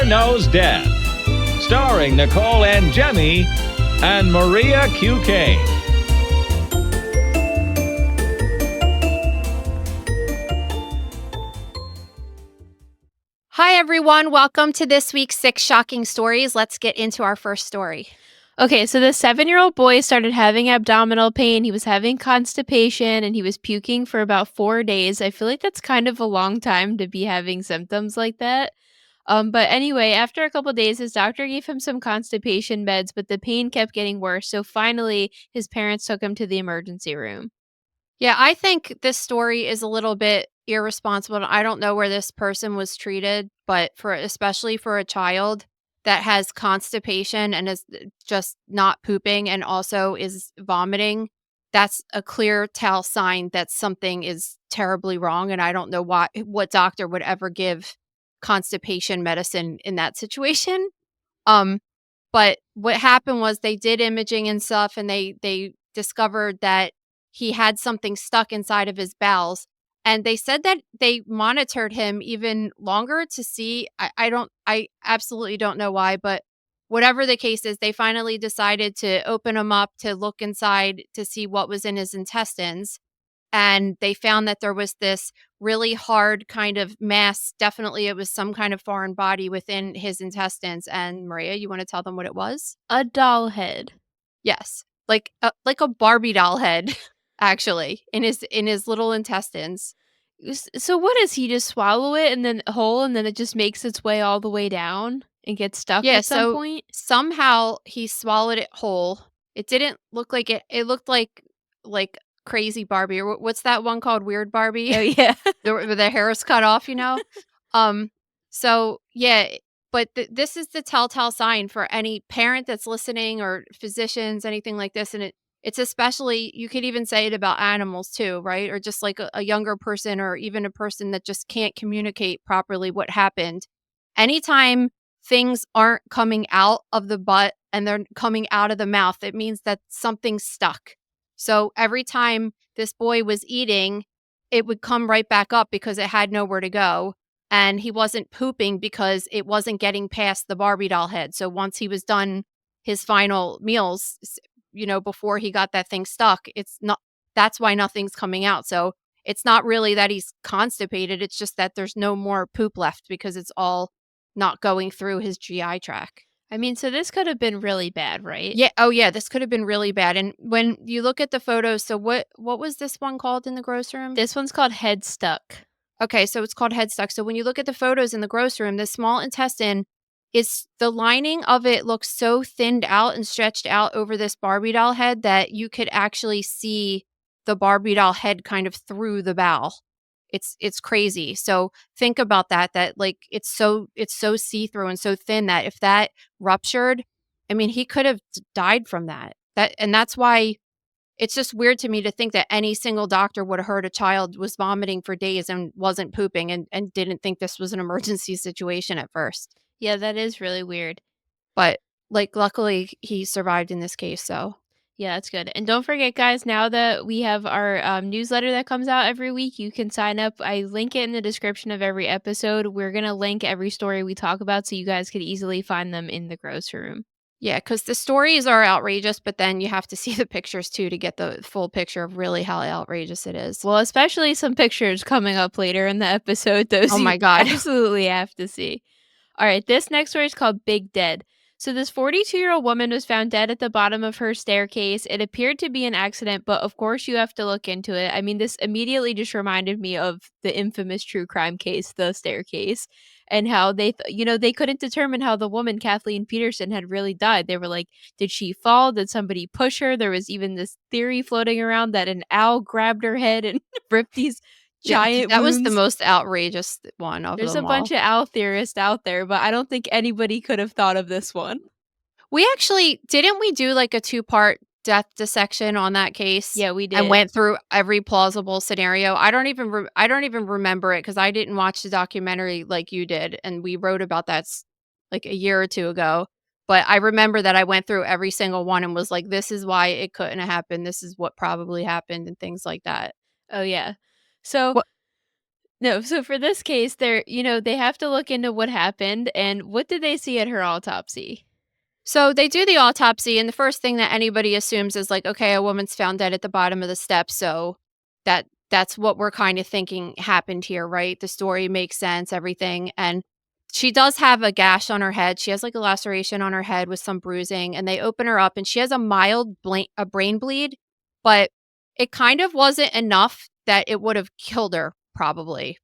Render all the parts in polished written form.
Knows Death, starring Nicole and Jemmy and Maria Q. Kane. Hi, everyone. Welcome to this week's 6 Shocking Stories. Let's get into our first story. Okay, so the 7-year-old boy started having abdominal pain. He was having constipation and he was puking for about 4 days. I feel like that's kind of a long time to be having symptoms like that. But anyway, after a couple days, his doctor gave him some constipation meds, but the pain kept getting worse. So finally, his parents took him to the emergency room. Yeah, I think this story is a little bit irresponsible. I don't know where this person was treated, but especially for a child that has constipation and is just not pooping and also is vomiting, that's a clear tell sign that something is terribly wrong. And I don't know what doctor would ever give constipation medicine in that situation. Um, but what happened was they did imaging and stuff, and they discovered that he had something stuck inside of his bowels. And they said that they monitored him even longer to see. I absolutely don't know why, but whatever the case is, they finally decided to open him up to look inside to see what was in his intestines. And they found that there was this really hard kind of mass. Definitely, it was some kind of foreign body within his intestines. And Maria, you want to tell them what it was? A doll head. Yes, like a Barbie doll head, actually, in his little intestines. So what does he just swallow it and then whole and then it just makes its way all the way down and gets stuck Yeah, at some so point? somehow he swallowed it whole. It didn't look like it. It looked like Crazy Barbie, or what's that one called? Weird Barbie. Oh yeah. Where the hair is cut off, you know? Um, so yeah, but this is the telltale sign for any parent that's listening or physicians, anything like this. And it's especially, you could even say it about animals too, right? Or just like a younger person or even a person that just can't communicate properly what happened. Anytime things aren't coming out of the butt and they're coming out of the mouth, it means that something's stuck. So every time this boy was eating, it would come right back up because it had nowhere to go. And he wasn't pooping because it wasn't getting past the Barbie doll head. So once he was done his final meals, before he got that thing stuck, that's why nothing's coming out. So it's not really that he's constipated. It's just that there's no more poop left because it's all not going through his GI tract. I mean, so this could have been really bad, right? Yeah. Oh, yeah. This could have been really bad. And when you look at the photos, so what was this one called in the gross room? This one's called head stuck. Okay, so it's called head stuck. So when you look at the photos in the gross room, the small intestine is the lining of it looks so thinned out and stretched out over this Barbie doll head that you could actually see the Barbie doll head kind of through the bowel. It's crazy. So think about that like it's so see-through and so thin that if that ruptured, I mean, he could have died from that. That's why it's just weird to me to think that any single doctor would have heard a child was vomiting for days and wasn't pooping and didn't think this was an emergency situation at first. Yeah, that is really weird. But luckily he survived in this case, so. Yeah, that's good. And don't forget, guys, now that we have our newsletter that comes out every week, you can sign up. I link it in the description of every episode. We're going to link every story we talk about so you guys could easily find them in the grocery room. Yeah, because the stories are outrageous, but then you have to see the pictures too to get the full picture of really how outrageous it is. Well, especially some pictures coming up later in the episode. Those Oh my God. absolutely have to see. All right, this next story is called Big Dead. So this 42-year-old woman was found dead at the bottom of her staircase. It appeared to be an accident, but of course you have to look into it. I mean, this immediately just reminded me of the infamous true crime case, The Staircase, and how they couldn't determine how the woman, Kathleen Peterson, had really died. They were like, did she fall? Did somebody push her? There was even this theory floating around that an owl grabbed her head and ripped these giant that wounds. was the most outrageous one of There's them a bunch all. of owl theorists out there, but I don't think anybody could have thought of this one. We actually didn't we do like a 2-part death dissection on that case? Yeah, we did. And went through every plausible scenario. I don't even remember it because I didn't watch the documentary like you did, and we wrote about that like a year or two ago. But I remember that I went through every single one and was like, this is why it couldn't have happened. This is what probably happened and things like that. Oh yeah. So What No, so for this case, they have to look into what happened and what did they see at her autopsy? So they do the autopsy, and the first thing that anybody assumes is like, okay, a woman's found dead at the bottom of the steps, so that's what we're kind of thinking happened here, right? The story makes sense, everything, and she does have a gash on her head. She has like a laceration on her head with some bruising, and they open her up, and she has a mild a brain bleed, but it kind of wasn't enough that it would have killed her, probably.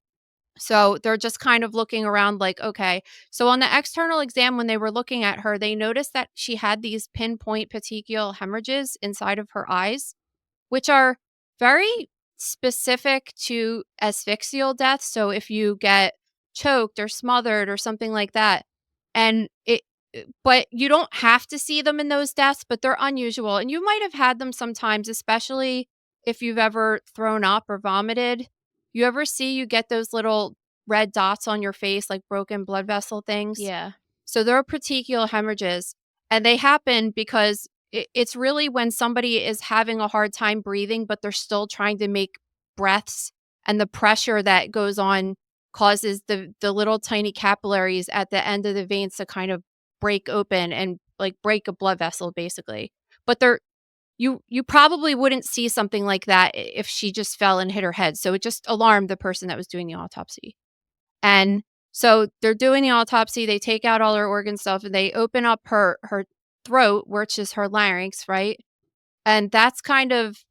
So they're just kind of looking around like, okay. So on the external exam, when they were looking at her, they noticed that she had these pinpoint petechial hemorrhages inside of her eyes, which are very specific to asphyxial death. So if you get choked or smothered or something like that, and but you don't have to see them in those deaths, but they're unusual. And you might have had them sometimes, especially if you've ever thrown up or vomited. You get those little red dots on your face, like broken blood vessel things. Yeah. So there are petechial hemorrhages, and they happen because it's really when somebody is having a hard time breathing, but they're still trying to make breaths, and the pressure that goes on causes the little tiny capillaries at the end of the veins to kind of break open and like break a blood vessel, basically. But you probably wouldn't see something like that if she just fell and hit her head. So it just alarmed the person that was doing the autopsy. And so they're doing the autopsy, they take out all her organ stuff, and they open up her throat, which is her larynx, right? And that's kind of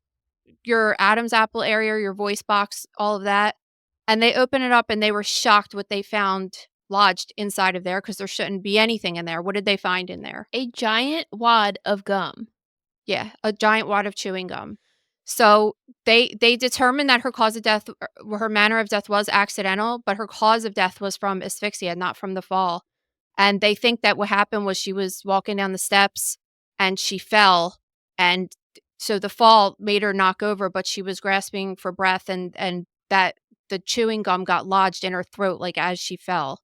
your Adam's apple area, your voice box, all of that. And they open it up and they were shocked what they found lodged inside of there because there shouldn't be anything in there. What did they find in there? A giant wad of gum. Yeah, a giant wad of chewing gum. So they determined that her cause of death, her manner of death was accidental, but her cause of death was from asphyxia, not from the fall. And they think that what happened was she was walking down the steps and she fell, and so the fall made her knock over, but she was grasping for breath, and that the chewing gum got lodged in her throat like as she fell.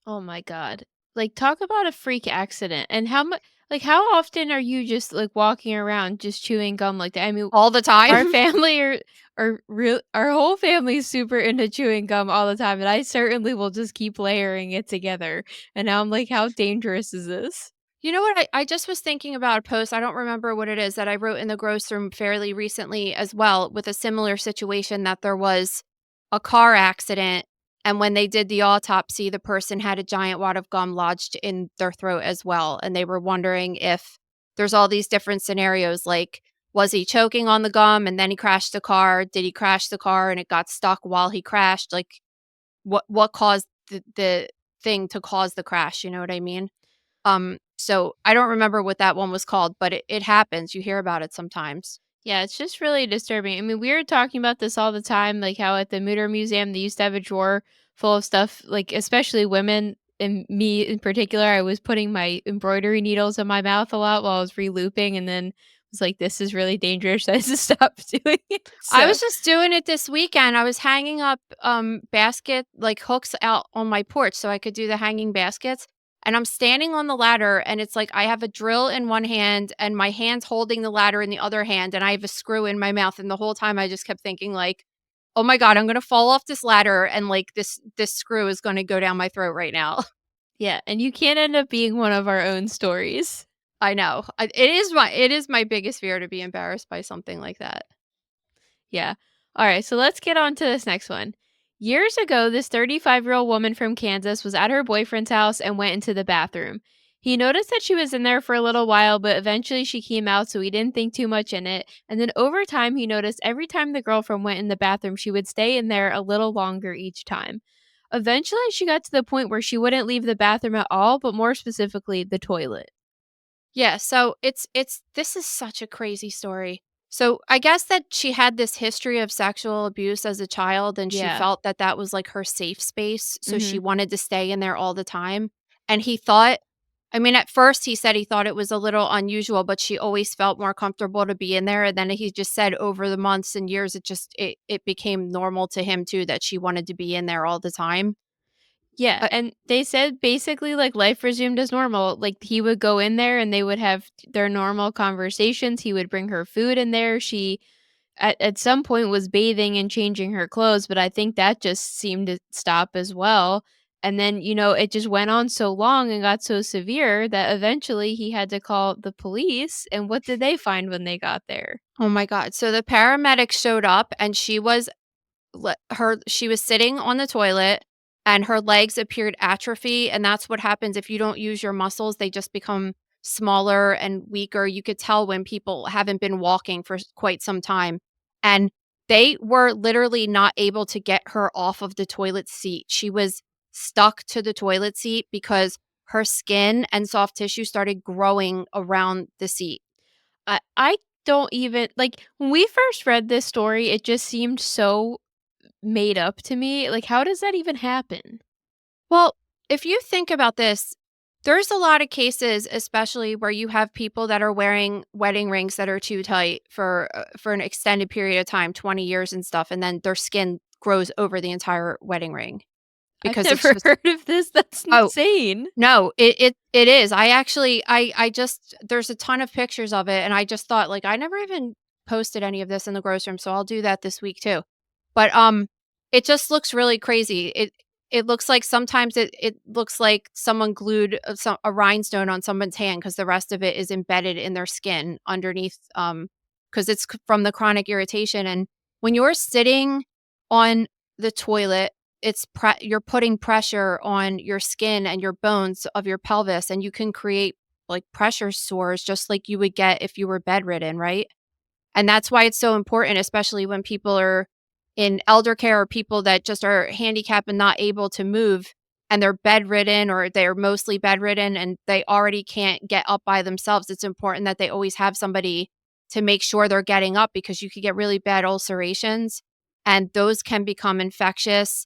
Oh my god. Like, talk about a freak accident. And how often are you just, like, walking around just chewing gum like that? I mean, All the our time. family our whole family is super into chewing gum all the time, and I certainly will just keep layering it together. And now I'm like, how dangerous is this? You know what? I just was thinking about a post. I don't remember what it is that I wrote in the gross room fairly recently as well, with a similar situation that there was a car accident. And when they did the autopsy, the person had a giant wad of gum lodged in their throat as well. And they were wondering if there's all these different scenarios, like, was he choking on the gum and then he crashed the car? Did he crash the car and it got stuck while he crashed? Like, what caused the thing to cause the crash? You know what I mean? So I don't remember what that one was called, but it happens. You hear about it sometimes. Yeah, it's just really disturbing. I mean, we were talking about this all the time, like how at the Mutter Museum they used to have a drawer full of stuff, like especially women and me in particular. I was putting my embroidery needles in my mouth a lot while I was re-looping, and then was like, "This is really dangerous." I had to stop doing it. I So was just doing it this weekend. I was hanging up basket like hooks out on my porch so I could do the hanging baskets. And I'm standing on the ladder, and it's like I have a drill in one hand and my hand's holding the ladder in the other hand, and I have a screw in my mouth, and the whole time I just kept thinking like, "Oh my god, I'm going to fall off this ladder and like this screw is going to go down my throat right now." yeah, and you can't end up being one of our own stories. I know. It is my biggest fear to be embarrassed by something like that. Yeah. All right. So let's get on to this next one. Years ago, this 35-year-old woman from Kansas was at her boyfriend's house and went into the bathroom. He noticed that she was in there for a little while, but eventually she came out, so he didn't think too much in it. And then over time, he noticed every time the girlfriend went in the bathroom, she would stay in there a little longer each time. Eventually, she got to the point where she wouldn't leave the bathroom at all, but more specifically, the toilet. Yeah, so it's this is such a crazy story. So, I guess that she had this history of sexual abuse as a child, and she Yeah. felt that that was, like, her safe space, so Hmm. she wanted to stay in there all the time, and he thought, I mean, at first, he said he thought it was a little unusual, but she always felt more comfortable to be in there, and then he just said over the months and years, it became normal to him too that she wanted to be in there all the time. Yeah, and they said basically like life resumed as normal. Like he would go in there and they would have their normal conversations. He would bring her food in there. She at some point was bathing and changing her clothes, but I think that just seemed to stop as well. And then, it just went on so long and got so severe that eventually he had to call the police. And what did they find when they got there? Oh my god. So the paramedics showed up and she was sitting on the toilet and her legs appeared atrophy, and that's what happens if you don't use your muscles, they just become smaller and weaker. You could tell when people haven't been walking for quite some time. And they were literally not able to get her off of the toilet seat. She was stuck to the toilet seat because her skin and soft tissue started growing around the seat. I don't even like when we first read this story, it just seemed so made up to me. Like, how does that even happen? Well, if you think about this, there's a lot of cases, especially where you have people that are wearing wedding rings that are too tight for an extended period of time, 20 years and stuff, and then their skin grows over the entire wedding ring I've because it's never just heard of this. That's oh, insane. no, it is. I actually I just there's a ton of pictures of it, and I just thought, like, I never even posted any of this in the grocery room, so I'll do that this week too. But, it just looks really crazy. It looks like sometimes it looks like someone glued a rhinestone on someone's hand because the rest of it is embedded in their skin underneath, because it's from the chronic irritation, and when you're sitting on the toilet you're putting pressure on your skin and your bones of your pelvis, and you can create like pressure sores just like you would get if you were bedridden, right? And that's why it's so important, especially when people are in elder care or people that just are handicapped and not able to move and they're bedridden or they're mostly bedridden and they already can't get up by themselves. It's important that they always have somebody to make sure they're getting up because you could get really bad ulcerations and those can become infectious.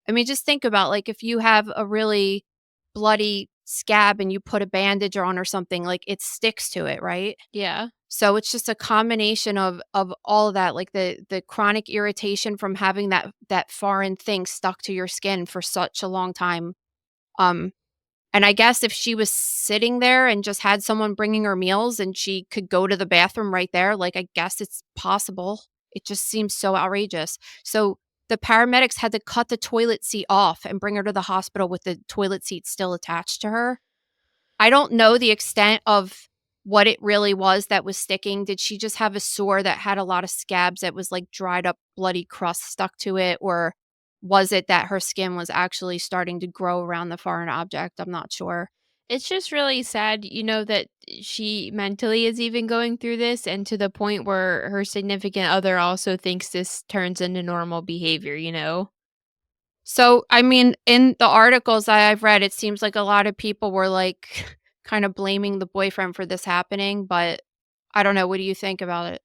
I mean, just think about, like, if you have a really bloody scab and you put a bandage on or something, like, it sticks to it, right? Yeah. So it's just a combination of all of that, like, the chronic irritation from having that foreign thing stuck to your skin for such a long time. Um, and I guess if she was sitting there and just had someone bringing her meals and she could go to the bathroom right there, like, I guess it's possible. It just seems so outrageous. So the paramedics had to cut the toilet seat off and bring her to the hospital with the toilet seat still attached to her. I don't know the extent of what it really was that was sticking. Did she just have a sore that had a lot of scabs that was like dried up bloody crust stuck to it? Or was it that her skin was actually starting to grow around the foreign object? I'm not sure. It's just really sad, that she mentally is even going through this and to the point where her significant other also thinks this turns into normal behavior? So, I mean, in the articles that I've read, it seems like a lot of people were like kind of blaming the boyfriend for this happening, but I don't know. What do you think about it?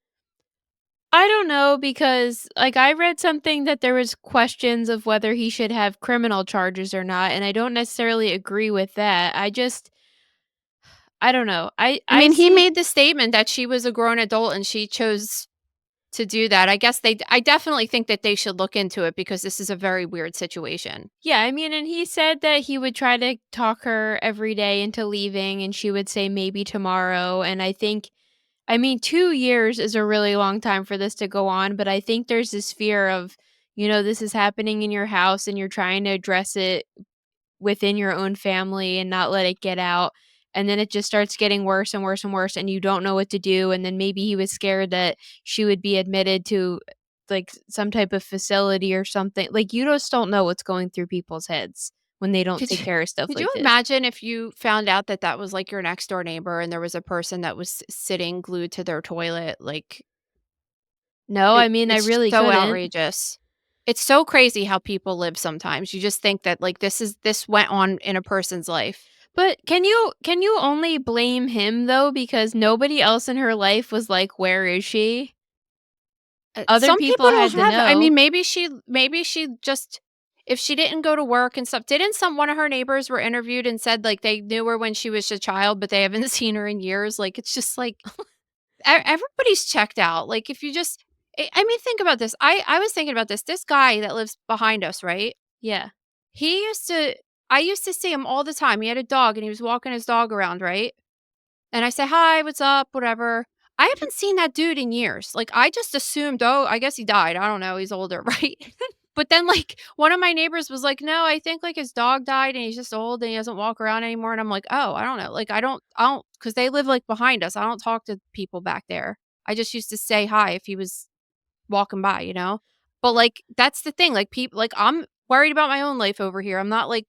I don't know because like I read something that there was questions of whether he should have criminal charges or not, and I don't necessarily agree with that. I don't know. I I I mean, he see. made the statement that she was a grown adult and she chose to do that. I guess I definitely think that they should look into it because this is a very weird situation. Yeah, I mean, and he said that he would try to talk her every day into leaving and she would say maybe tomorrow, and I mean, 2 years is a really long time for this to go on, but I think there's this fear of, this is happening in your house and you're trying to address it within your own family and not let it get out. And then it just starts getting worse and worse and worse, and you don't know what to do. And then maybe he was scared that she would be admitted to like some type of facility or something. Like, you just don't know what's going through people's heads when they don't Could take you care of stuff could you like this. imagine if you found out that that was like your next door neighbor and there was a person that was sitting glued to their toilet? Like No, I mean, I it's really so couldn't. outrageous. It's so crazy how people live sometimes. You just think that like this went on in a person's life. But can you only blame him though because nobody else in her life was like, "Where is she?" Other Some people people don't had to have I know. mean, maybe she just if she didn't go to work and stuff didn't some one of her neighbors were interviewed and said, like, they knew her when she was a child, but they haven't seen her in years? Like, it's just like everybody's checked out. Like, if you just I mean, think about this. I was thinking about this. This guy that lives behind us, right? Yeah. He used to I used to see him all the time. He had a dog and he was walking his dog around, right? And I say, "Hi, what's up?" Whatever. I haven't seen that dude in years. Like, I just assumed, "Oh, I guess he died. I don't know, he's older," right? But then, like, one of my neighbors was like, "No, I think, like, his dog died and he's just old and he doesn't walk around anymore," and I'm like, "Oh, I don't know." Like, I don't, because they live, like, behind us. I don't talk to people back there. I just used to say hi if he was walking by, you know? But, like, that's the thing, like, people, like, I'm worried about my own life over here. I'm not, like,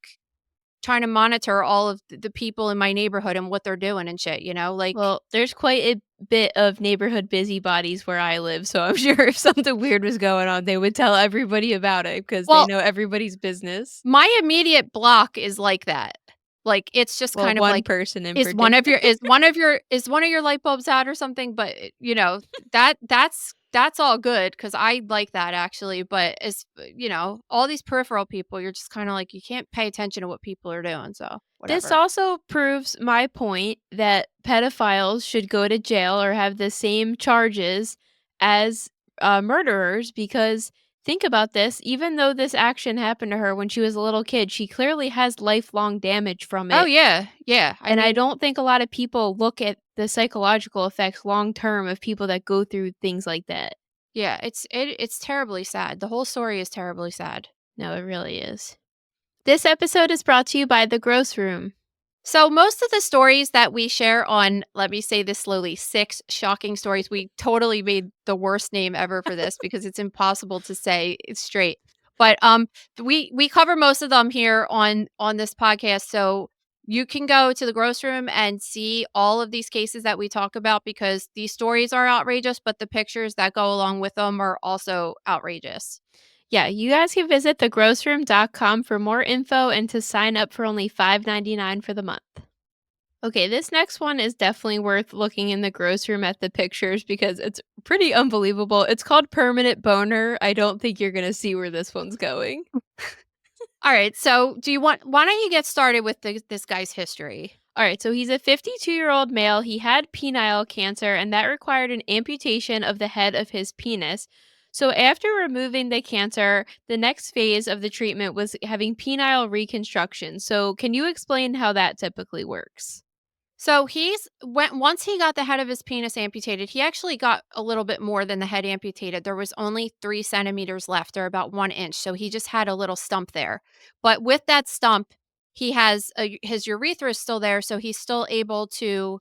trying to monitor all of the people in my neighborhood and what they're doing and shit, you know? Like, Well, there's quite a bit of neighborhood busybodies where I live, so I'm sure if something weird was going on, they would tell everybody about it because they well, know everybody's business. my immediate block is like that. Like, it's just Well, kind of one like, person in is one of particular. your is one of your light bulbs out or something? But, you know, that's all good because I like that actually, but as you know, all these peripheral people, you're just kinda like, you can't pay attention to what people are doing, so This whatever. also proves my point that pedophiles should go to jail or have the same charges as murderers because think about this, even though this action happened to her when she was a little kid, she clearly has lifelong damage from Oh, it. yeah, yeah, I And I mean, don't think a lot of people look at the psychological effects long term of people that go through things like that. yeah, it's terribly sad. The whole story is terribly sad. No, it really is. This episode is brought to you by The Gross Room. So most of the stories that we share on, let me say this slowly, 6 shocking stories. We totally made the worst name ever for this because it's impossible to say it straight. But we cover most of them here on this podcast. So you can go to the gross room and see all of these cases that we talk about because these stories are outrageous, but the pictures that go along with them are also outrageous. Yeah, you guys can visit thegrossroom.com for more info and to sign up for only $5.99 for the month. Okay, this next one is definitely worth looking in the gross room at the pictures because it's pretty unbelievable. It's called Permanent Boner. I don't think you're going to see where this one's going. All right. So do you want why don't you get started with this guy's history? All right, so he's a 52-year-old male. He had penile cancer, and that required an amputation of the head of his penis. So, after removing the cancer, the next phase of the treatment was having penile reconstruction. So, can you explain how that typically works? So once he got the head of his penis amputated, he actually got a little bit more than the head amputated. There was only 3 centimeters left, or about 1 inch. So he just had a little stump there. But with that stump, he has his urethra is still there, so he's still able to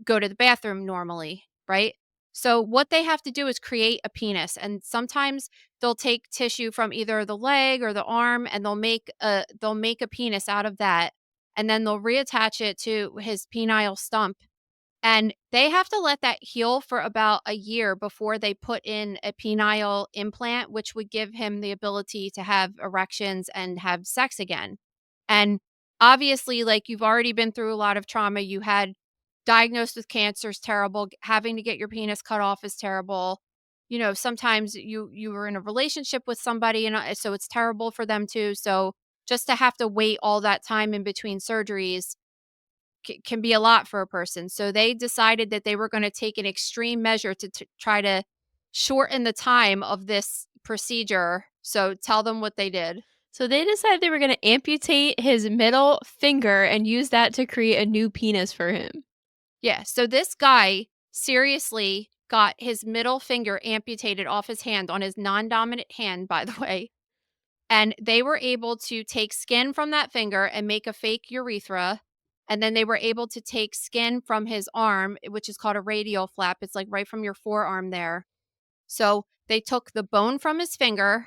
go to the bathroom normally, right? So what they have to do is create a penis, and sometimes they'll take tissue from either the leg or the arm, and they'll make a penis out of that, and then they'll reattach it to his penile stump, and they have to let that heal for about a year before they put in a penile implant, which would give him the ability to have erections and have sex again. And obviously, like, you've already been through a lot of trauma. You had diagnosed with cancer is terrible. Having to get your penis cut off is terrible. You know, sometimes you were in a relationship with somebody, and so it's terrible for them too. So just to have to wait all that time in between surgeries can be a lot for a person. So they decided that they were going to take an extreme measure to try to shorten the time of this procedure. So tell them what they did. So, they decided they were going to amputate his middle finger and use that to create a new penis for him. Yeah. So this guy seriously got his middle finger amputated off his hand on his non dominant hand, by the way. And they were able to take skin from that finger and make a fake urethra. And then they were able to take skin from his arm, which is called a radial flap. It's like right from your forearm there. So they took the bone from his finger,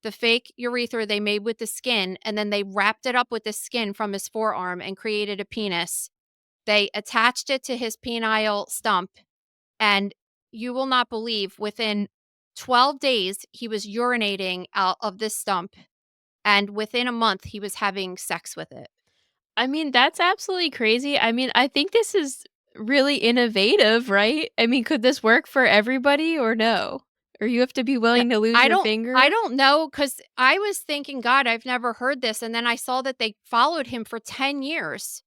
the fake urethra they made with the skin, and then they wrapped it up with the skin from his forearm and created a penis. They attached it to his penile stump, and you will not believe within 12 days, he was urinating out of this stump, and within a month, he was having sex with it. I mean, that's absolutely crazy. I mean, I think this is really innovative, right? I mean, could this work for everybody or no? Or you have to be Yeah, willing to lose I your don't I finger? don't know because I was thinking, "God, I've never heard this," and then I saw that they followed him for 10 years.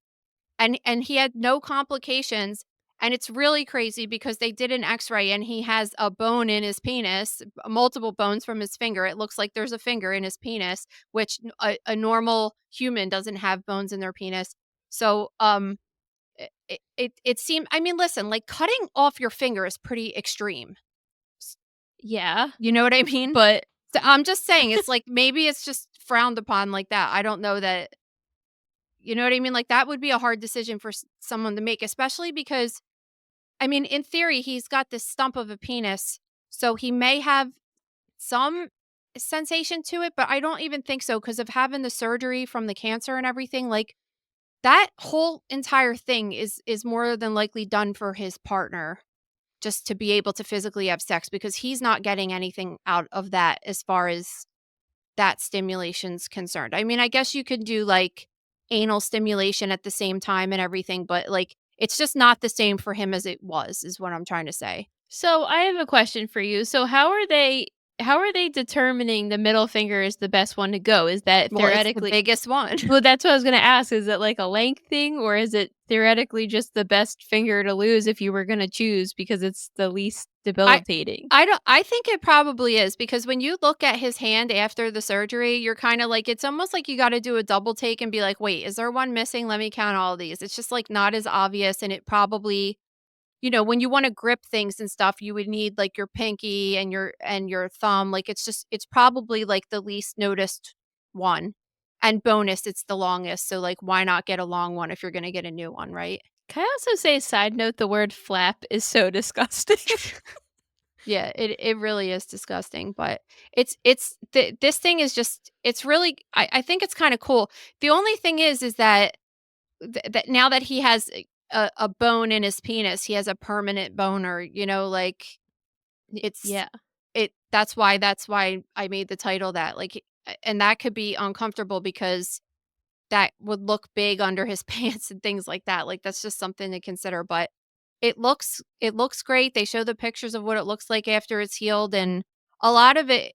And he had no complications, and it's really crazy because they did an X-ray and he has a bone in his penis, multiple bones from his finger. It looks like there's a finger in his penis, which a normal human doesn't have bones in their penis. So, it seemed, I mean, listen, like, cutting off your finger is pretty extreme. Yeah, You know what I mean? but So, I'm just saying, it's like, maybe it's just frowned upon like that. I don't know that, you know what I mean? Like, that would be a hard decision for someone to make, especially because, I mean, in theory, he's got this stump of a penis, so he may have some sensation to it, but I don't even think so because of having the surgery from the cancer and everything. Like, that whole entire thing is more than likely done for his partner, just to be able to physically have sex, because he's not getting anything out of that as far as that stimulation's concerned. I mean, I guess you could do, like, anal stimulation at the same time and everything, but, like, it's just not the same for him as it was, is what I'm trying to say. so I have a question for you. So how are they determining the middle finger is the best one to go? Is that Well, it's the theoretically biggest one. well, that's what I was gonna ask. Is it like a length thing, or is it theoretically just the best finger to lose if you were gonna choose because it's the least I debilitating? I think it probably is, because when you look at his hand after the surgery, you're kinda like, it's almost like you gotta do a double take and be like, "Wait, is there one missing? Let me count all these." It's just, like, not as obvious, and it probably, when you wanna grip things and stuff, you would need, like, your pinky and your thumb. Like, it's probably, like, the least noticed one. And bonus, it's the longest, so, like, why not get a long one if you're gonna get a new one, right? Can I also say, side note, the word flap is so disgusting. Yeah, it really is disgusting, but this thing is just, it's really, I think it's kinda cool. The only thing is that that now that he has a bone in his penis, he has a permanent boner, like, it's Yeah. that's why I made the title that, like, and that could be uncomfortable because that would look big under his pants and things like that. Like, that's just something to consider, but it looks great. They show the pictures of what it looks like after it's healed, and a lot of it,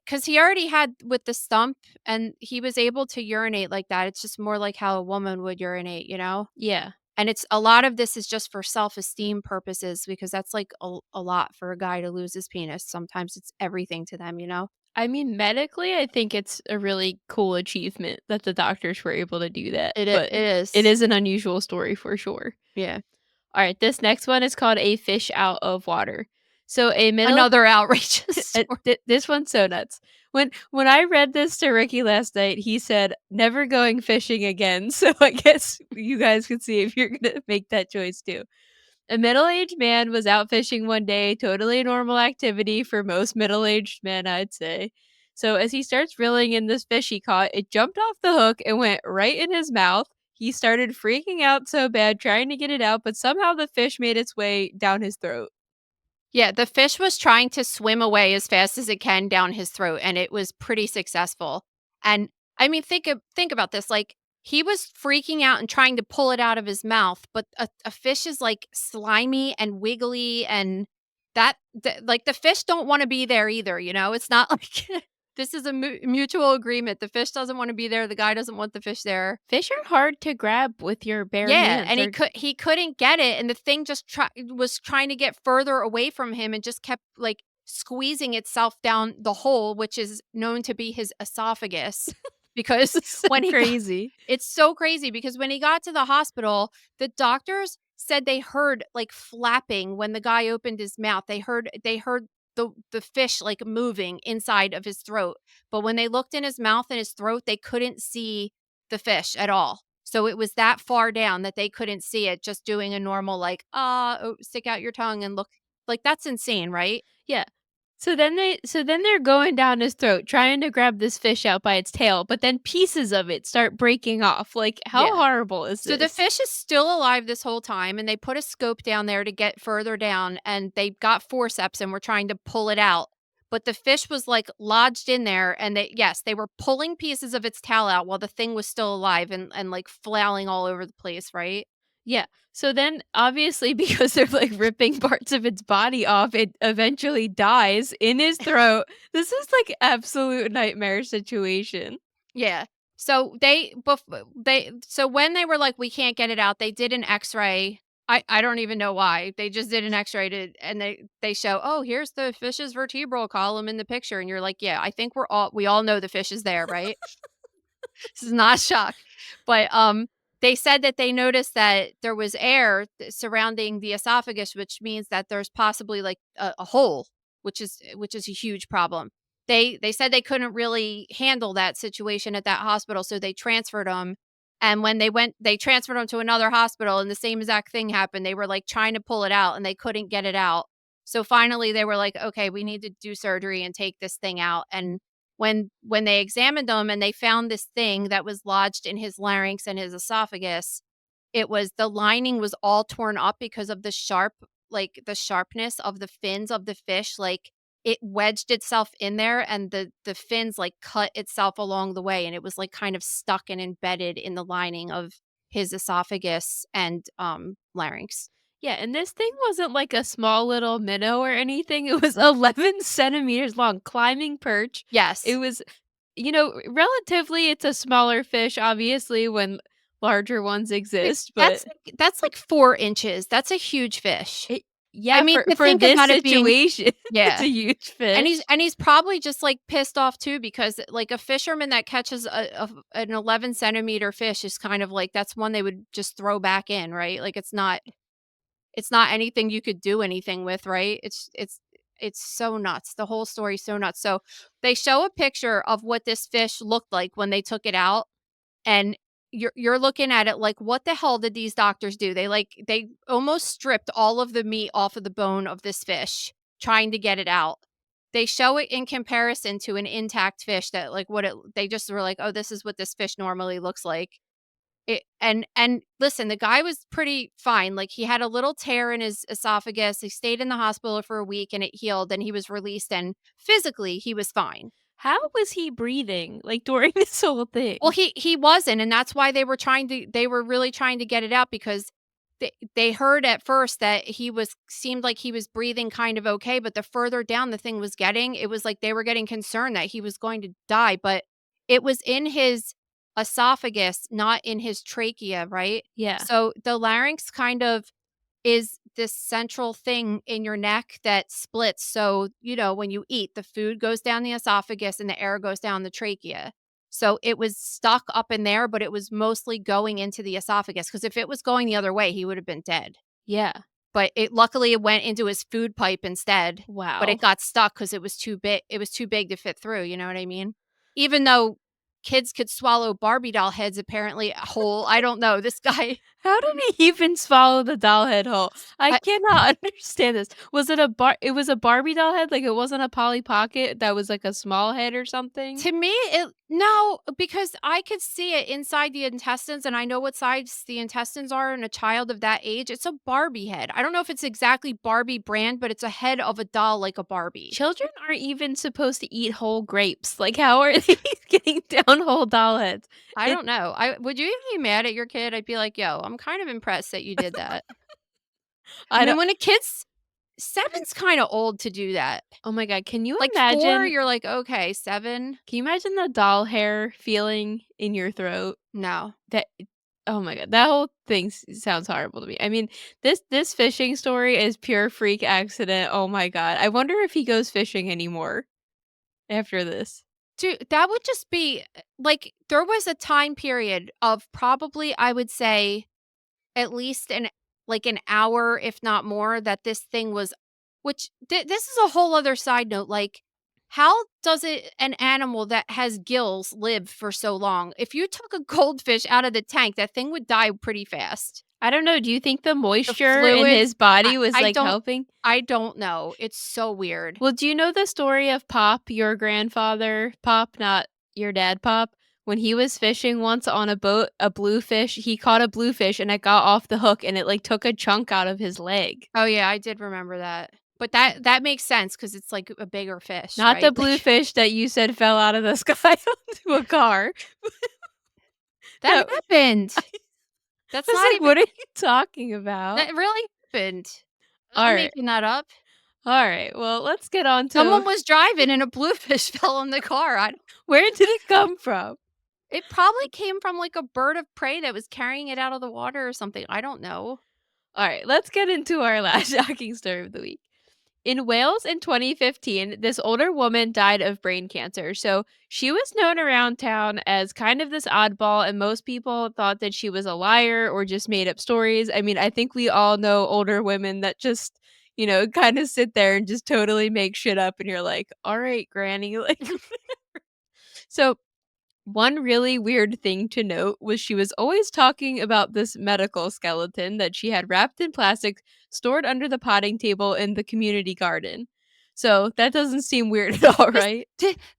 cuz he already had with the stump and he was able to urinate like that. It's just more like how a woman would urinate. Yeah. And it's a lot of this is just for self-esteem purposes, because that's like a lot for a guy to lose his penis. Sometimes it's everything to them. I mean, medically, I think it's a really cool achievement that the doctors were able to do that, It but it is. is an unusual story for sure. Yeah. Alright, this next one is called A Fish Out of Water. So a middle Another outrageous story. this one's so nuts. When I read this to Ricky last night, he said, "Never going fishing again." So I guess you guys can see if you're gonna make that choice too. A middle-aged man was out fishing one day, totally normal activity for most middle-aged men, I'd say. So as he starts reeling in this fish he caught, it jumped off the hook and went right in his mouth. He started freaking out so bad trying to get it out, but somehow the fish made its way down his throat. Yeah, the fish was trying to swim away as fast as it can down his throat, and it was pretty successful. And I mean, think about this. Like, he was freaking out and trying to pull it out of his mouth, but a fish is like slimy and wiggly, and like, the fish don't want to be there either. It's not like this is a mutual agreement. The fish doesn't want to be there. The guy doesn't want the fish there. Fish are hard to grab with your bare Yeah, hands. and he They're couldn't get it, and the thing just was trying to get further away from him and just kept, like, squeezing itself down the hole, which is known to be his esophagus, because so when he got crazy. it's so crazy, because when he got to the hospital, the doctors said they heard, like, flapping when the guy opened his mouth. They heard the fish, like, moving inside of his throat, but when they looked in his mouth and his throat, they couldn't see the fish at all. So it was that far down that they couldn't see it, just doing a normal, like, oh, stick out your tongue and look. Like, that's insane, right? Yeah. So then they're going down his throat trying to grab this fish out by its tail, but then pieces of it start breaking off. Like, how Yeah. horrible is So the this? fish is still alive this whole time, and they put a scope down there to get further down, and they got forceps and were trying to pull it out. But the fish was, like, lodged in there, and they were pulling pieces of its tail out while the thing was still alive and like flailing all over the place, right? Yeah. So then obviously because they're like ripping parts of its body off, it eventually dies in his throat. This is like absolute nightmare situation. Yeah. So so when they were like, "We can't get it out," they did an X-ray. I don't even know why. They just did an X-ray and they show, "Oh, here's the fish's vertebral column in the picture." And you're like, "Yeah, I think we all know the fish is there, right?" This is not a shock. But they said that they noticed that there was air surrounding the esophagus, which means that there's possibly like a hole, which is a huge problem. They said they couldn't really handle that situation at that hospital, so they transferred him. And when they transferred him to another hospital, and the same exact thing happened. They were like trying to pull it out, and they couldn't get it out. So finally, they were like, "Okay, we need to do surgery and take this thing out." And when they examined him and they found this thing that was lodged in his larynx and his esophagus, it was the lining was all torn up because of the sharpness of the fins of the fish, like, it wedged itself in there and the fins, like, cut itself along the way, and it was, like, kind of stuck and embedded in the lining of his esophagus and, larynx. Yeah, and this thing wasn't like a small little minnow or anything. It was 11 centimeters long, climbing perch. It Yes. was, relatively, it's a smaller fish, obviously, when larger ones Wait, exist, but that's like 4 inches. That's a huge fish. it, I yeah, mean, for to for think this about it being situation, it's yeah. a huge And fish. he's probably just, like, pissed off too because, like, a fisherman that catches an 11 centimeter fish is kind of like that's one they would just throw back in, right? Like, it's not anything you could do anything with, right? It's so nuts. The whole story's so nuts. So, they show a picture of what this fish looked like when they took it out, and you're looking at it like, "What the hell did these doctors do?" They almost stripped all of the meat off of the bone of this fish trying to get it out. They show it in comparison to an intact fish that, like, what it they just were like, "Oh, this is what this fish normally looks like." And listen, the guy was pretty fine, like, he had a little tear in his esophagus, he stayed in the hospital for a week, and it healed, and he was released, and physically, he was fine. How was he breathing, like, during this whole Well, thing? he wasn't, and that's why they were really trying to get it out because they heard at first that he was seemed like he was breathing kind of okay, but the further down the thing was getting, it was like they were getting concerned that he was going to die, but it was in his esophagus, not in his trachea, right? Yeah. So the larynx kind of is this central thing in your neck that splits. So, when you eat, the food goes down the esophagus and the air goes down the trachea. So it was stuck up in there, but it was mostly going into the esophagus because if it was going the other way, he would have been dead. Yeah. But luckily it went into his food pipe instead, but it Wow. got stuck because it was too big. It was too big to fit through. You know what I mean? Even though kids could swallow Barbie doll heads apparently whole. I don't know. This guy, How did he even swallow the doll head whole? I I, cannot understand this. Was it it was a Barbie doll head? Like, it wasn't a Polly Pocket that was, like, a small head or something? To me, no, because I could see it inside the intestines, and I know what size the intestines are in a child of that age. It's a Barbie head. I don't know if it's exactly Barbie brand, but it's a head of a doll like a Barbie. Children aren't even supposed to eat whole grapes. Like, how are they getting down whole doll heads? I It don't know. I would you even be mad at your kid? I'd be like, "Yo, I'm kind of impressed that you did that." I I mean, don't when a kid's 7's kind of old to do that. Oh my god, can you Like 4, imagine you're like, "Okay, 7, can you imagine the doll hair feeling in your throat? no." That Oh my god, that whole thing sounds horrible to me. I mean, this fishing story is pure freak accident. Oh my god. I wonder if he goes fishing anymore after this. Dude, that would just be like there was a time period of probably I would say at least an hour, if not more, that this thing was which this is a whole other side note, like, how does an animal that has gills live for so long? If you took a goldfish out of the tank, that thing would die pretty fast. I don't know, do you think the The moisture in fluid his body was, I like, don't helping? I don't know. It's so weird. Well, do you know the story of Pop, your grandfather Pop, not your dad Pop? When he was fishing once on a boat, a bluefish, he caught a bluefish and it got off the hook and it, like, took a chunk out of his leg. Oh, yeah, I did remember that. But that makes sense because it's, like, a bigger fish, Not the right? Like, bluefish that you said fell out of the sky onto a car. that That happened. I That's was not like, even "What are you talking about?" that really happened. I'm not Alright, making that up. alright, well, let's get on to Someone was driving and a bluefish fell in the car. I don't where did it come from? it probably came from, like, a bird of prey that was carrying it out of the water or something. I don't know. Alright, let's get into our last shocking story of the week. In Wales in 2015, this older woman died of brain cancer. So she was known around town as kind of this oddball, and most people thought that she was a liar or just made up stories. I mean, I think we all know older women that just, kind of sit there and just totally make shit up, and you're like, all right, Granny. Like, so one really weird thing to note was she was always talking about this medical skeleton that she had wrapped in plastic, stored under the potting table in the community garden. So that doesn't seem weird at all, This right?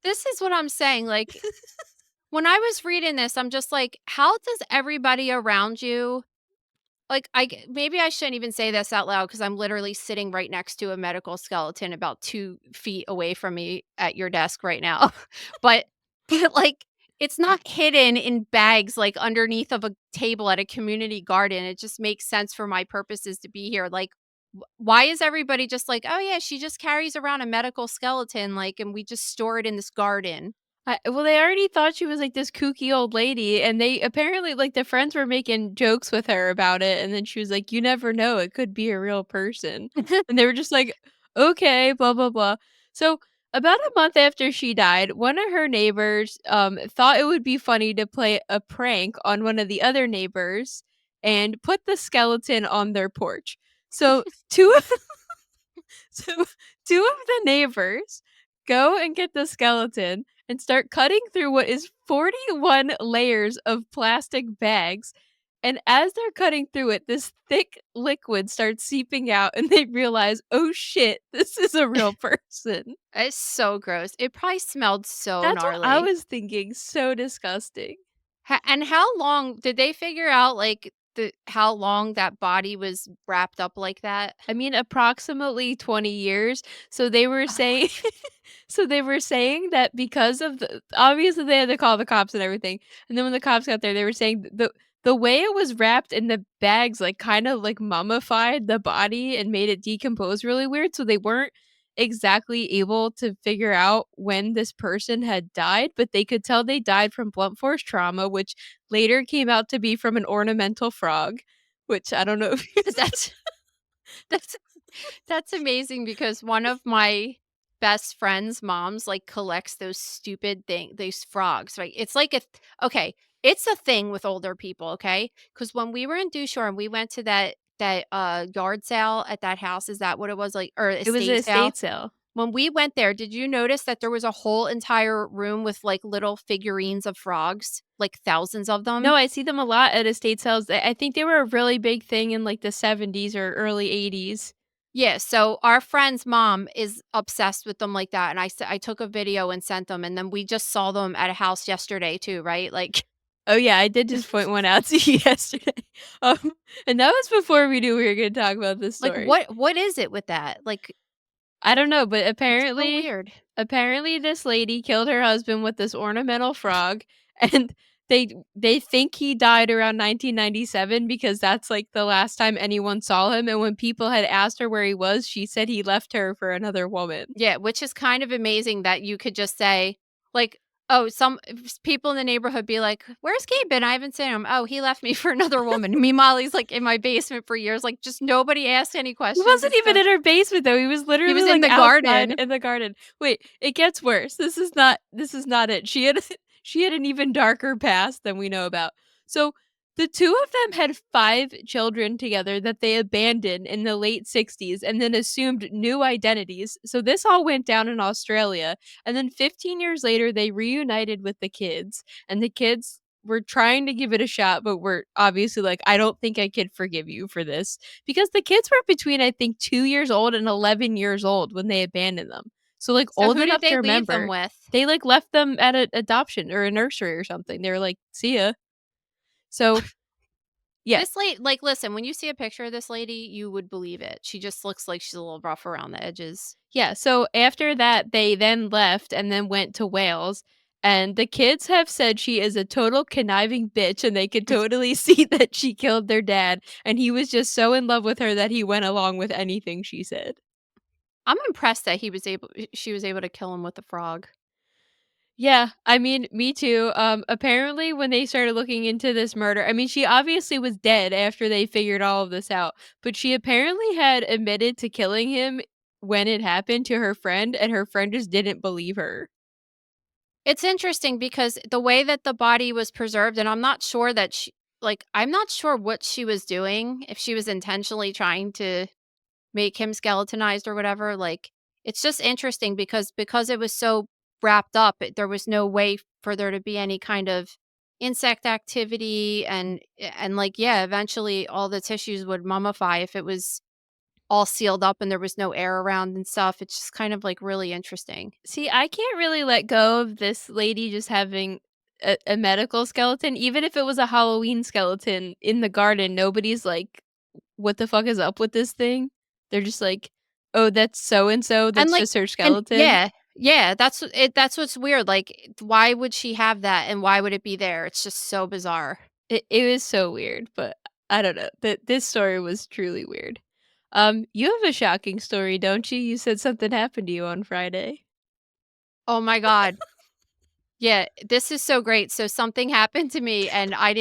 this is what I'm saying, like, when I was reading this, I'm just like, how does everybody around you like, maybe I shouldn't even say this out loud because 'cause I'm literally sitting right next to a medical skeleton about 2 feet away from me at your desk right now. But like, it's not hidden in bags, like, underneath of a table at a community garden. It just makes sense for my purposes to be here. Like, why is everybody just like, "Oh, yeah, she just carries around a medical skeleton, like, and we just store it in this garden." Well, they already thought she was like this kooky old lady, and they apparently like the friends were making jokes with her about it, and then she was like, "You never know, it could be a real person," and they were just like, "Okay, blah blah blah." So about a month after she died, one of her neighbors thought it would be funny to play a prank on one of the other neighbors and put the skeleton on their porch. So two of so two of the neighbors go and get the skeleton and start cutting through what is 41 layers of plastic bags. And as they're cutting through it, this thick liquid starts seeping out, and they realize, oh shit, this is a real person. It's so gross. It probably smelled so That's what I gnarly. was thinking. So disgusting. And how long did they figure out, like, how long that body was wrapped up like that? I mean, approximately 20 years. So they were Oh my saying so they were saying that because of the obviously they had to call the cops and everything. And then when the cops got there, they were saying the way it was wrapped in the bags like kind of like mummified the body and made it decompose really weird. So they weren't exactly able to figure out when this person had died, but they could tell they died from blunt force trauma, which later came out to be from an ornamental frog, which I don't know if you that's that's that's amazing because one of my best friend's moms, like, collects those frogs, right? It's like okay, it's a thing with older people, okay? Because when we were in Dusha and we went to that yard sale at that house, is that what it was? Like, or it was an estate sale? estate sale. When we went there, did you notice that there was a whole entire room with, like, little figurines of frogs? Like, thousands of No, them? I see them a lot at estate sales. I think they were a really big thing in, like, the '70s or early '80s. Yeah, so our friend's mom is obsessed with them like that, and I took a video and sent them, and then we just saw them at a house yesterday too, right? Like Oh, yeah, I did just point one out to you yesterday. Um, and that was before we knew we were gonna talk about this like, story. what is it with that? Like, I don't know, but it's so weird. apparently this lady killed her husband with this ornamental frog, and they think he died around 1997 because that's, like, the last time anyone saw him, and when people had asked her where he was, she said he left her for another woman. Yeah, which is kind of amazing that you could just say, like, oh, people in the neighborhood be like, "Where's Gabe been? I haven't seen him." "Oh, he left me for another woman." Meanwhile, he's, like, in my basement for years, like, just nobody asked any He questions. wasn't It's even so in her basement, though, he was he literally, was in like, the outside garden. in the garden. Wait, it gets worse. This is not it. She had she had an even darker past than we know about. So, the 2 of them had 5 children together that they abandoned in the late '60s and then assumed new identities. So, this all went down in Australia, and then 15 years later, they reunited with the kids, and the kids were trying to give it a shot, but were obviously like, "I don't think I could forgive you for this." Because the kids were between, I think, 2 years old and 11 years old when they abandoned them. So, like, So old who did enough they to leave them remember. with? They, like, left them at a adoption or a nursery or something. They were like, "See ya." So, yeah. This lady, like, listen, when you see a picture of this lady, you would believe it. She just looks like she's a little rough around the edges. Yeah, so after that, they then left and then went to Wales, and the kids have said she is a total conniving bitch, and they could totally see that she killed their dad, and he was just so in love with her that he went along with anything she said. I'm impressed that she was able to kill him with the frog. Yeah, I mean, me too. Apparently, when they started looking into this murder, I mean, she obviously was dead after they figured all of this out, but she apparently had admitted to killing him when it happened to her friend, and her friend just didn't believe her. It's interesting because the way that the body was preserved, and I'm not sure that I'm not sure what she was doing, if she was intentionally trying to make him skeletonized or whatever. Like, it's just interesting because it was so wrapped up, there was no way for there to be any kind of insect activity, and like, yeah, eventually all the tissues would mummify if it was all sealed up and there was no air around and stuff. It's just kind of like really interesting. See, I can't really let go of this lady just having a medical skeleton, even if it was a Halloween skeleton in the garden. Nobody's like, "What the fuck is up with this thing?" They're just like, "Oh, that's so and so. And, That's like just her and skeleton." yeah, that's what's weird, like, why would she have that, and why would it be there? It's just so bizarre. It was so weird, but I don't know. This story was truly weird. You have a shocking story, don't you? You said something happened to you on Friday. Oh my god. Yeah, this is so great. So something happened to me, and I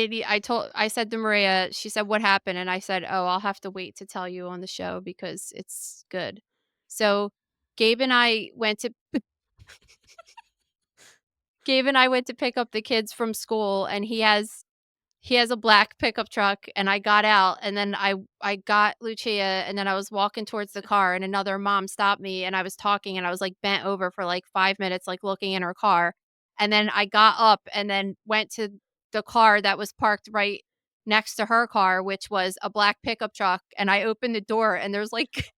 said to Maria, she said, "What happened?" And I said, "Oh, I'll have to wait to tell you on the show because it's good." So Gabe and I went to Gabe and I went to pick up the kids from school, and he has a black pickup truck, and I got out, and then I got Lucia, and then I was walking towards the car, and another mom stopped me, and I was talking, and I was, like, bent over for, like, 5 minutes, like, looking in her car, and then I got up and then went to the car that was parked right next to her car, which was a black pickup truck, and I opened the door, and there's, like,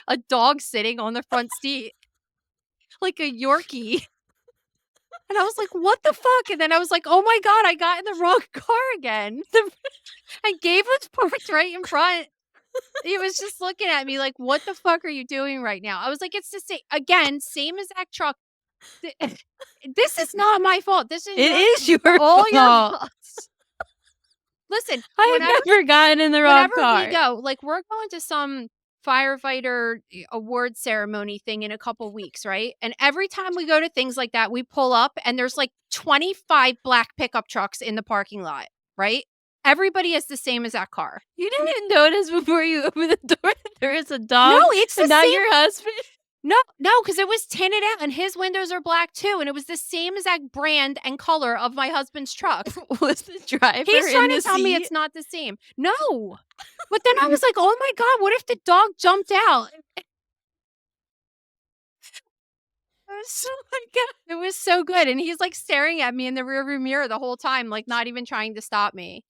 a dog sitting on the front seat, like a Yorkie, and I was like, "What the fuck?" And then I was like, "Oh my god, I got in the wrong car again." And Gabe was parked right in front. He was just looking at me like, "What the fuck are you doing right now?" I was like, "It's the same again, same exact truck. Th This is not my fault. This is It is your all your fault. fault." Listen, I have never gotten in the wrong whenever we car. go, like, we're going to some firefighter award ceremony thing in a couple weeks, right? And every time we go to things like that, we pull up and there's like 25 black pickup trucks in the parking lot, right? Everybody has the same exact car. You didn't notice before you opened the door that there is a dog No, it's the and not same. your husband? No, because it was tinted out and his windows are black too, and it was the same exact brand and color of my husband's truck. Was the driver He's in trying the to tell me seat? it's not the same. No. But then I was like, "Oh my god, what if the dog jumped out?" Oh my god, it was so good, and he's, like, staring at me in the rearview mirror the whole time, like, not even trying to stop me.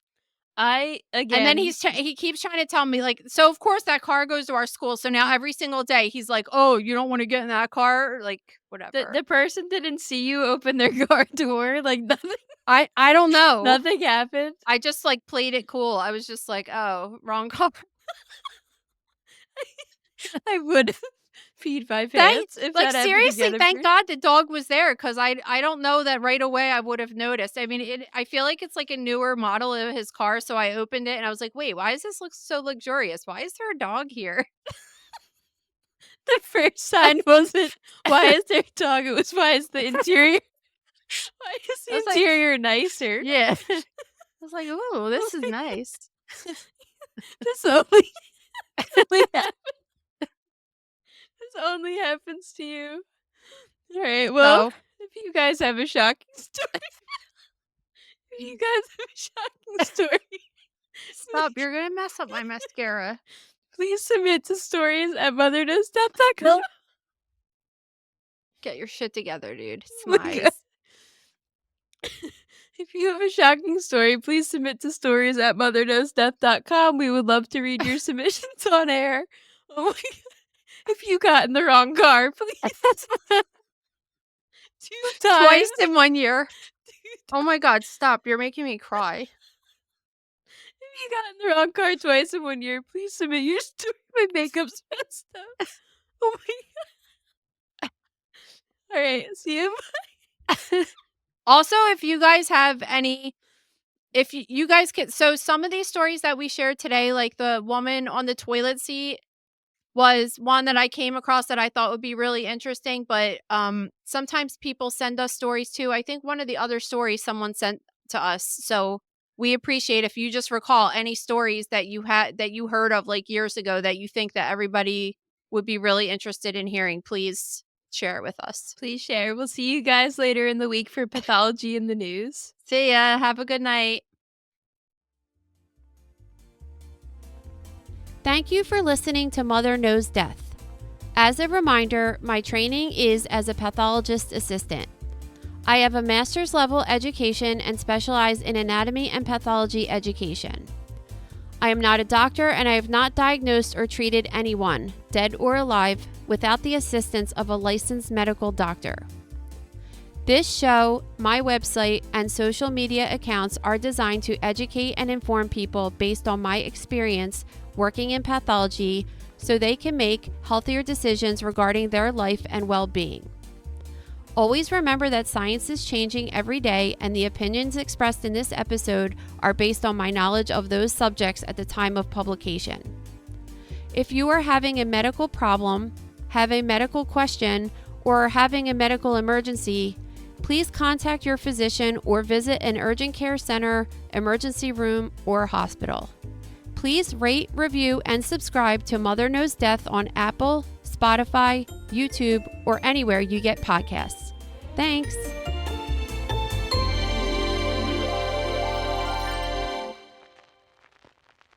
And then he keeps trying to tell me, like, so of course that car goes to our school, so now every single day he's like, "Oh, you don't wanna get in that car?" Like, whatever. the person didn't see you open their car door, like, nothing I don't know. nothing happened? I just, like, played it cool. I was just like, "Oh, wrong car." I would peed my Thank pants if like, that happened seriously, again. thank God the dog was there because I don't know that right away I would have noticed. I mean, I feel like it's, like, a newer model of his car, so I opened it and I was like, "Wait, why does this look so luxurious? Why is there a dog here?" The first sign wasn't, "Why is there a dog?" It was, "Why is the interior why is I the was like interior nicer?" Yeah. I was like, "Ooh, this is nice." This only only hap this only happens to you. Alright, well, So if you guys have a shocking story if you guys have a shocking story, stop, you're gonna mess up my mascara. please submit to stories@mothernostep.com. Get your shit together, dude. It's Oh my my God. If you have a shocking story, please submit to stories@mothernostep.com. We would love to read your submissions on air. Oh my god. If you got in the wrong car, please. 2 times. twice in 1 year. Oh my god, stop, you're making me cry. If you got in the wrong car twice in 1 year, please submit your story. My makeup's messed up. Oh my god. Alright, see you. Also, if you guys have any if you guys could so some of these stories that we shared today, like the woman on the toilet seat was one that I came across that I thought would be really interesting, but, sometimes people send us stories too. I think one of the other stories someone sent to us, so we appreciate if you just recall any stories that you heard of, like, years ago that you think that everybody would be really interested in hearing, please share it with us. Please share. We'll see you guys later in the week for Pathology in the News. See ya. Have a good night. Thank you for listening to Mother Knows Death. As a reminder, my training is as a pathologist assistant. I have a master's level education and specialize in anatomy and pathology education. I am not a doctor and I have not diagnosed or treated anyone, dead or alive, without the assistance of a licensed medical doctor. This show, my website, and social media accounts are designed to educate and inform people based on my experience working in pathology so they can make healthier decisions regarding their life and well-being. Always remember that science is changing every day, and the opinions expressed in this episode are based on my knowledge of those subjects at the time of publication. If you are having a medical problem, have a medical question, or are having a medical emergency, please contact your physician or visit an urgent care center, emergency room, or hospital. Please rate, review, and subscribe to Mother Knows Death on Apple, Spotify, YouTube, or anywhere you get podcasts. Thanks.